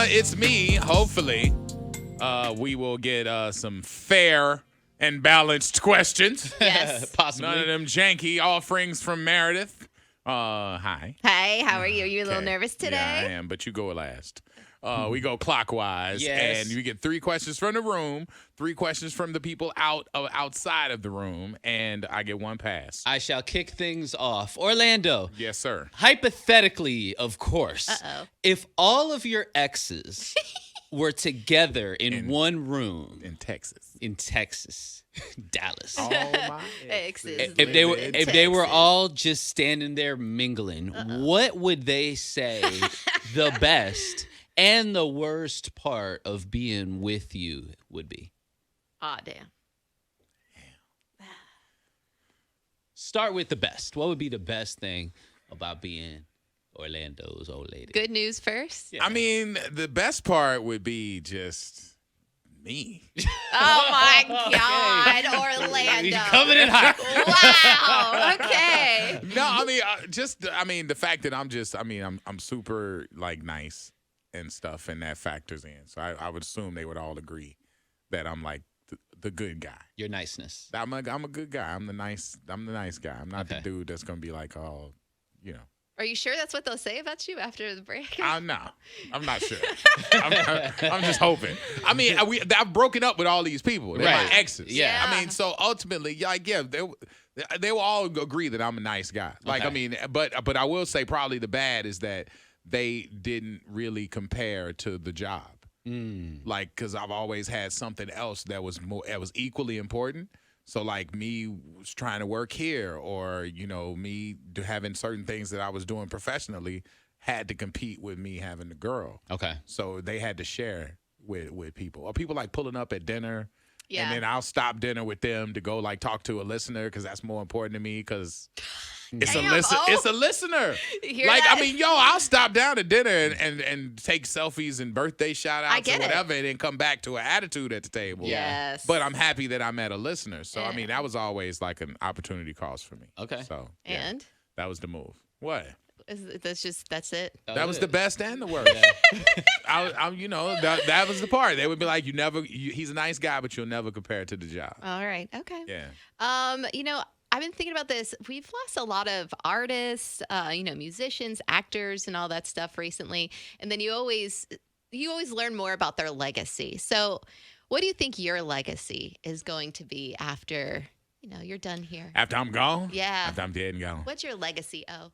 It's me. Hopefully, we will get some fair and balanced questions. Yes. Possibly. None of them janky offerings from Meredith. Hi. Hey, how are you? Are you a little nervous today? Yeah, I am, but you go last. We go clockwise, Yes. and you get 3 questions from the room, 3 questions from the people outside of the room, and I get 1 pass. I shall kick things off. Orlando. Yes, sir. Hypothetically, of course, Uh-oh. if all of your exes were together in one room In Texas. in Texas, Dallas. All my Exes. If they were live in if they were Texas. all just standing there mingling, what would they say the best and the worst part of being with you would be? Aw, damn. Start with the best. What would be the best thing about being Orlando's old lady? Good news first. Yeah. I mean, the best part would be just me. Oh, my God, Orlando. He's coming in hot. Wow. Okay. No, I mean, the fact that I'm super like nice and stuff, and that factors in. So I would assume they would all agree that I'm like the good guy. Your niceness. I'm a good guy. I'm the nice guy. I'm not the Okay. dude that's gonna be like, oh, you know. Are you sure that's what they'll say about you after the break? No, I'm not sure. I'm just hoping. I mean, I've broken up with all these people. They're my Right. exes. Yeah. I mean, so ultimately, they will all agree that I'm a nice guy. Like, Okay. I mean, but I will say probably the bad is that they didn't really compare to the job. Like, because I've always had something else that was equally important. So, like, me was trying to work here, or, you know, me having certain things that I was doing professionally had to compete with me having the girl. Okay. So they had to share with people. Or people like pulling up at dinner, Yeah. and then I'll stop dinner with them to go like talk to a listener because that's more important to me because it's Damn, it's a listener. You hear Like, that? I mean, I'll stop down to dinner and take selfies and birthday shout outs get or it. whatever, and then come back to an attitude at the table. Yes. But I'm happy that I met a listener. So, I Yeah. mean, that was always like an opportunity cost for me. Okay. So, yeah, And? that was the move. What? That's it? That was the best and the worst. That was the part. They would be like, he's a nice guy, but you'll never compare it to the job. All right. Okay. Yeah. I've been thinking about this. We've lost a lot of artists, musicians, actors, and all that stuff recently. And then you always learn more about their legacy. So, what do you think your legacy is going to be after, you're done here? After I'm gone? Yeah. After I'm dead and gone. What's your legacy, O?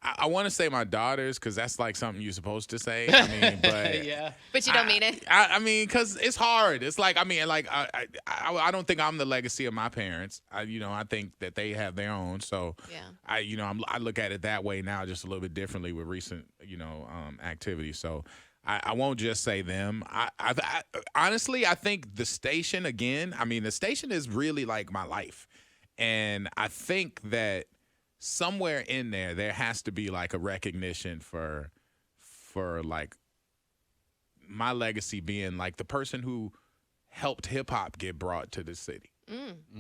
I want to say my daughters because that's like something you're supposed to say. I mean, but Yeah. But you don't mean it? I mean, because it's hard. It's like, I don't think I'm the legacy of my parents. I think that they have their own. So, Yeah. I look at it that way now, just a little bit differently with recent, activities. So, I won't just say them. I honestly, I think the station again. I mean, the station is really like my life, and I think that somewhere in there has to be like a recognition for like my legacy being like the person who helped hip hop get brought to the city.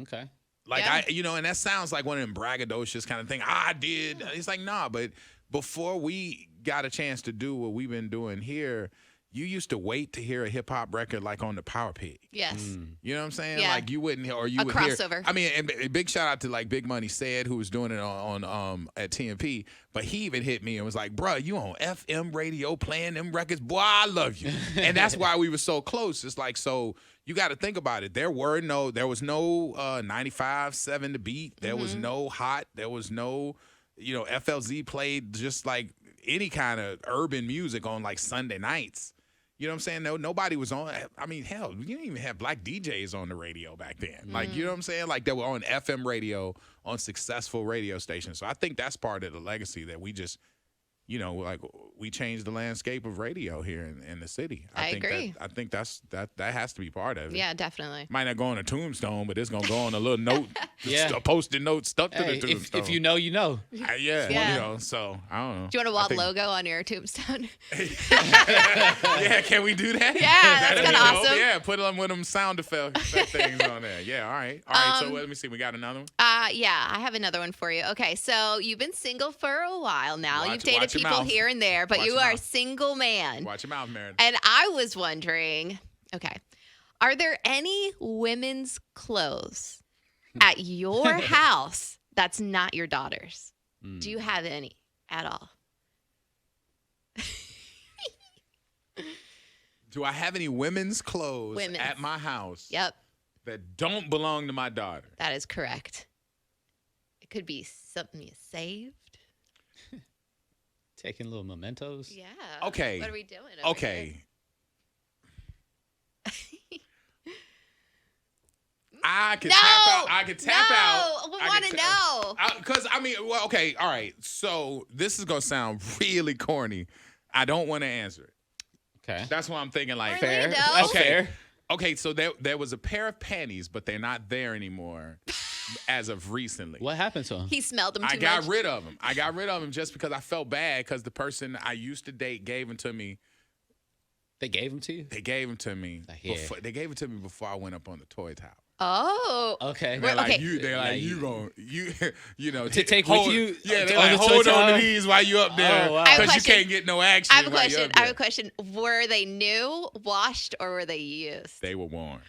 Okay. Like Yeah. and that sounds like one of them braggadocious kind of thing. I did. It's like, nah, but before we got a chance to do what we've been doing here, you used to wait to hear a hip hop record like on the Power Pig. Yes. You know what I'm saying? Yeah. Like you wouldn't, or you A would crossover. hear. I mean, and big shout out to like Big Money Said, who was doing it on at TMP. But he even hit me and was like, "Bruh, you on FM radio playing them records? Boy, I love you." And that's why we were so close. It's like, so you got to think about it. There was no 95.7 The Beat. There was no Hot. There was no, FLZ played just like any kind of urban music on like Sunday nights. You know what I'm saying? No, nobody was on. I mean, hell, you didn't even have black DJs on the radio back then. Like, you know what I'm saying? Like, they were on FM radio, on successful radio stations. So I think that's part of the legacy that we just, like we changed the landscape of radio here in the city. I agree. I think that has to be part of it. Yeah, definitely. Might not go on a tombstone, but it's gonna go on a little note, Yeah. a post-it note stuck to Hey, the tombstone. if you know, you know. Yeah. So I don't know. Do you want a wild logo on your tombstone? Yeah, can we do that? Yeah, that's That'd kinda be dope. awesome. Yeah, put them with them sound effect things on there. Yeah, all right. So let me see. We got another one. Yeah, I have another one for you. Okay, so you've been single for a while now. You've dated watch your people mouth. here and there, but Watch you your are a mouth. single man. Watch your mouth, Meredith. And I was wondering, okay, are there any women's clothes at your house that's not your daughter's? Do you have any at all? Do I have any women's clothes Women's. at my house Yep, that don't belong to my daughter? that is correct. It could be something you saved. Taking little mementos. Yeah. Okay. What are we doing? Over Okay. I could No! tap out. I could tap out. No, we want to know. Because well, okay, all right. So this is gonna sound really corny. I don't want to answer it. Okay. That's why I'm thinking like Fair. Orlando. That's Okay. fair. Okay, so there was a pair of panties, but they're not there anymore as of recently. What happened to him? He smelled them too I got much. rid of them. I got rid of them just because I felt bad because the person I used to date gave them to me. They gave him to you? They gave them to me. Yeah. They gave it to me before I went up on the toy tower. Oh. Okay. They're like, okay. They're Yeah, like, you- you know, To take hold, with you Yeah, they're on like, the toy hold on tower? to these while you up there Oh, wow. I have a because you question. can't get no action. I have a while you question. up I have there. a question. Were they new, washed, or were they used? They were worn.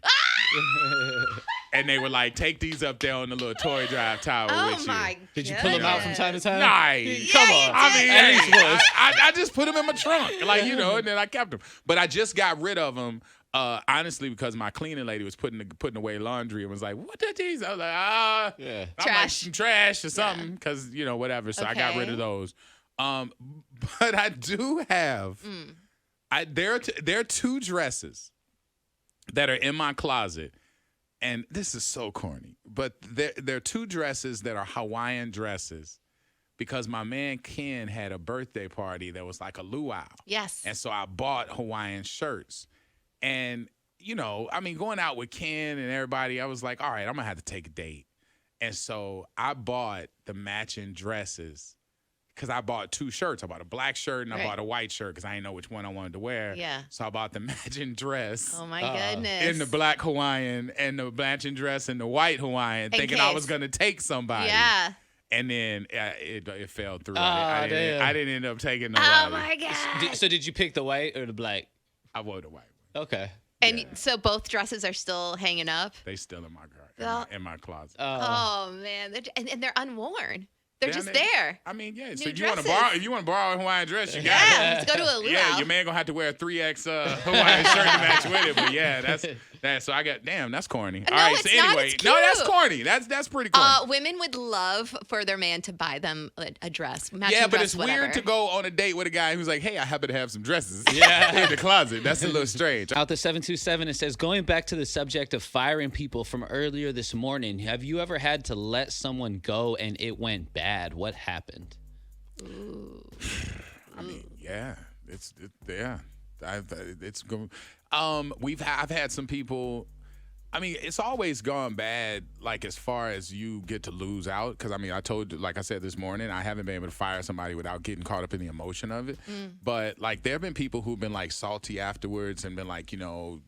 And they were like, take these up there on the little toy drive tower Oh with my you. god. Did you pull them out from time to time? Nice. Come Yeah, on. you I mean, At least hey, once. I just put them in my trunk, like, and then I kept them. But I just got rid of them, honestly, because my cleaning lady was putting away laundry and was like, "What are these?" I was like, Yeah. I'm like, Trash. some trash or something, because whatever. So I got rid Okay. of those. But I do have, there are two dresses that are in my closet. And this is so corny, but there are two dresses that are Hawaiian dresses because my man Ken had a birthday party that was like a luau. Yes. And so I bought Hawaiian shirts. And, going out with Ken and everybody, I was like, all right, I'm going to have to take a date. And so I bought the matching dresses because I bought two shirts. I bought a black shirt and I Right. bought a white shirt because I didn't know which one I wanted to wear. Yeah. So I bought the matching dress Oh my Uh-oh. goodness. in the black Hawaiian and the matching dress in the white Hawaiian, thinking I case. was going to take somebody. Yeah. And then it fell through. Aw, I damn. didn't end up taking nobody. Oh my god. So did you pick the white or the black? I wore the white one. Okay. And so both dresses are still hanging up. They still in my car, Well- in my closet. Oh man, and they're unworn. They're Yeah, just they- there. I mean, yeah. So New if you want to dresses. borrow, a Hawaiian dress, you got Yeah, it. let's go to a luau. Yeah, your man gonna have to wear a 3X Hawaiian shirt to match with it. But yeah, that's. So I got. Damn, that's corny. All right. So it's not. anyway, It's no, that's cute. corny. That's pretty corny. Women would love for their man to buy them a dress. Matching Yeah, but dress, it's whatever. weird to go on a date with a guy who's like, "Hey, I happen to have some dresses Yeah. in the closet." That's a little strange. Out the 727, it says, going back to the subject of firing people from earlier this morning, have you ever had to let someone go and it went bad? What happened? I mean, yeah, yeah. It's going. I've had some people. I mean, it's always gone bad, like as far as you get to lose out. Because I mean, like I said this morning, I haven't been able to fire somebody without getting caught up in the emotion of it. But like, there have been people who've been like salty afterwards and been like,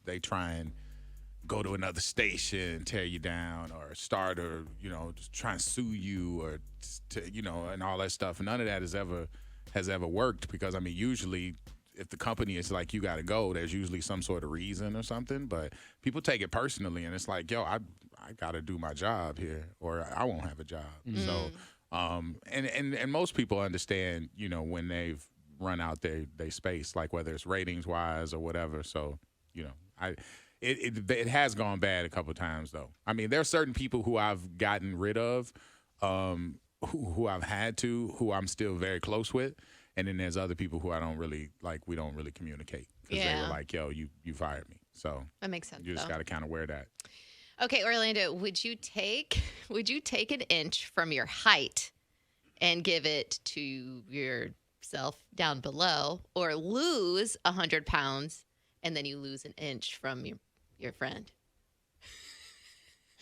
they try and go to another station, tear you down, or start, or just try and sue you, or and all that stuff. None of that has ever worked because I mean, usually, if the company is like, you got to go, there's usually some sort of reason or something. But people take it personally, and it's like, yo, I got to do my job here, or I won't have a job. So, and most people understand, when they've run out their space, like whether it's ratings wise or whatever. So, it has gone bad a couple of times though. I mean, there are certain people who I've gotten rid of, who I've had to, who I'm still very close with. And then there's other people who I don't really like. We don't really communicate because they Yeah. were like, "Yo, you fired me." So That makes sense. you just though. got to kind of wear that. Okay, Orlando, would you take an inch from your height and give it to your yourself down below, or lose 100 pounds and then you lose an inch from your friend?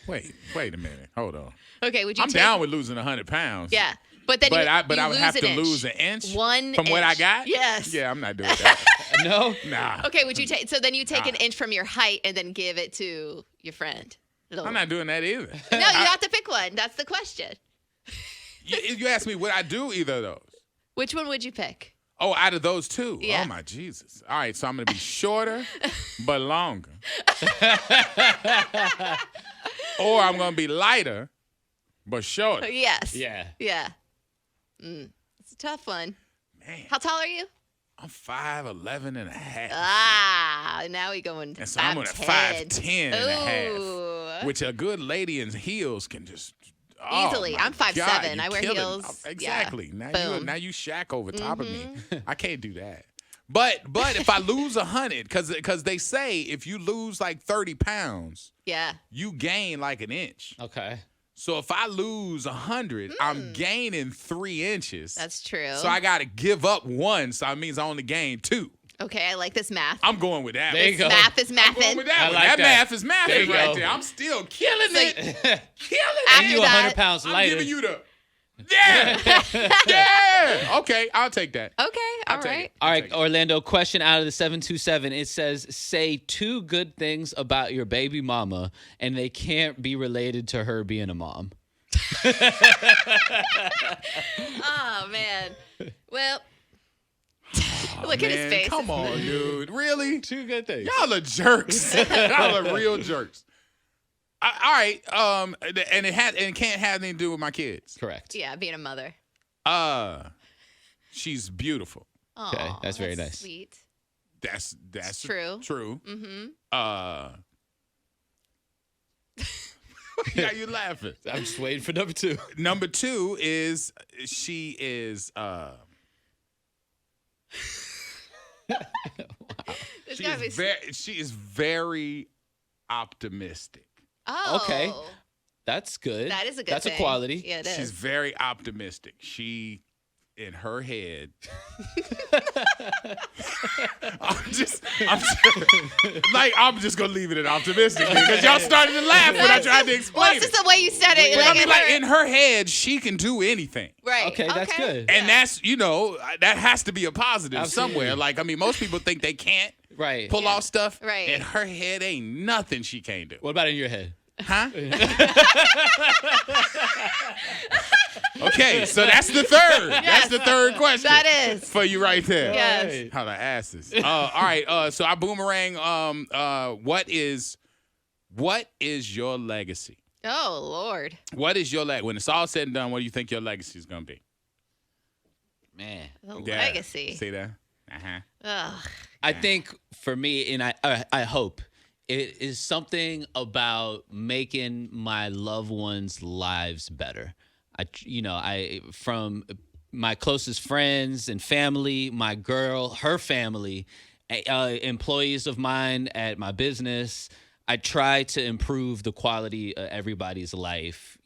Wait a minute. Hold on. Okay, would you I'm take, down with losing 100 pounds. Yeah. But then I would lose have an to inch. lose an inch One from what I inch. got? Yes. Yeah, I'm not doing that. No? Nah. Okay, would you take, so then you take an Nah. inch from your height and then give it to your friend? I'm not doing that either. No, you have to pick one. That's the question. You asked me, would I do either of those? Which one would you pick? Oh, out of those two? Yeah. Oh, my Jesus. All right, so I'm going to be shorter but longer. Or I'm going to be lighter but shorter. Yes. Yeah. Yeah. It's a tough one. Man, How tall are you? I'm 5'11" and a half. Ah, now we going to And so I'm at 5'10" and a half. Which a good lady in heels can just Easily. my I'm 5'7". God, you I wear killing- heels. Exactly. Yeah. Now Boom. you shack over top of me. I can't do that. But if I lose 100, because they say if you lose like 30 pounds, Yeah. you gain like an inch. Okay. So if I lose 100, I'm gaining 3 inches. That's true. So I got to give up 1, so it means I only gain 2. Okay, I like this math. I'm going with that. There you go. Math is I'm going mathing. with that I one. like that that. math is mathing There you right go. there. I'm still killing So it. Killing After it. You that- 100 pounds I'm lighter. giving you the. Yeah. Yeah. Okay, I'll take that. Okay, all I'll take right. it. All I'll right, take it. Orlando, question out of the 727. It says, say 2 good things about your baby mama, and they can't be related to her being a mom. Oh, man. Well, look at his Man, face. Come on, dude. Really? 2 good things. Y'all are jerks. Y'all are real jerks. All right. And it can't have anything to do with my kids. Correct. Yeah, being a mother. She's beautiful. Okay, Aw, that's very nice. Sweet. That's true. True. Mm-hmm. Yeah, you laughing. I'm just waiting for number 2. Number 2 is she is There's gotta be she is very optimistic. Oh. Okay. That's good. That is a good That's thing. a quality. Yeah, it She's is. very optimistic. She in her head. I'm just I'm just gonna leave it at optimistic because y'all started to laugh when I tried to explain Well, it's it. just the way you said it. But I mean, like in in her head, she can do anything. right. Okay, that's good. And that's, that has to be a positive Absolutely. somewhere. Like, I mean, most people think they can't Right. pull off stuff. Right. In her head, ain't nothing she can't do. What about in your head? Huh? Okay, so that's the third. That's the third question. That is. For you right there. Yes. How the asses. All right, so I boomerang, what is your legacy? Oh, Lord. What is your legacy? When it's all said and done, what do you think your legacy is going to be? Man. The Yeah. legacy. See that? Uh-huh. Ugh. I think for me, and I hope, it is something about making my loved ones' lives better. From my closest friends and family, my girl, her family, employees of mine at my business, I try to improve the quality of everybody's life.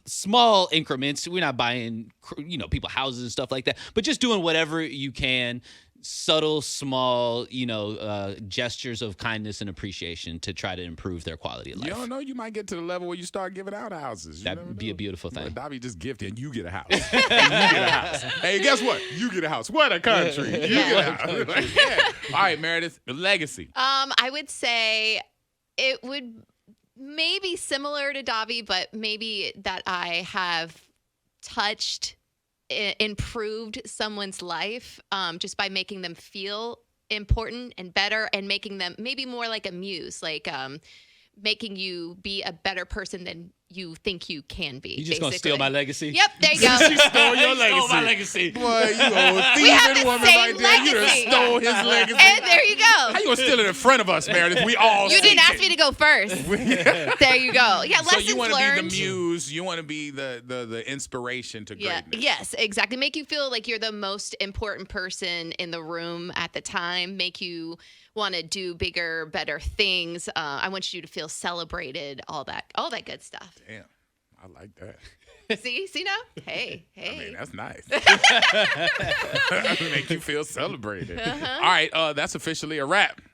Small increments. We're not buying, people houses and stuff like that, but just doing whatever you can. Subtle, small, gestures of kindness and appreciation to try to improve their quality of life. You don't know, you might get to the level where you start giving out houses. You That'd never be a know. beautiful thing. Dobby just gifted and you get a house. And you get a house. Hey, guess what? You get a house. What a country. You get a house. Like, yeah. All right, Meredith, the legacy. I would say it would maybe similar to Davi, but maybe that I have touched, improved someone's life just by making them feel important and better and making them maybe more like a muse, like making you be a better person than you think you can be. You just gonna steal my legacy? Yep, there you go. She stole your legacy. Stole my legacy. Boy, you old We have thieving the woman same right there. You legacy. done stole his legacy. And there you go. How you gonna steal it in front of us, Meredith? We all You see didn't ask it. me to go first. There you go. Yeah, So lessons you want to learned. be the muse. You want to be the inspiration to Yeah. greatness. Yes, exactly. Make you feel like you're the most important person in the room at the time. Make you want to do bigger, better things. I want you to feel celebrated. All that good stuff. Damn, I like that. See now? Hey. I mean, that's nice. Make you feel celebrated. Uh-huh. All right, that's officially a wrap.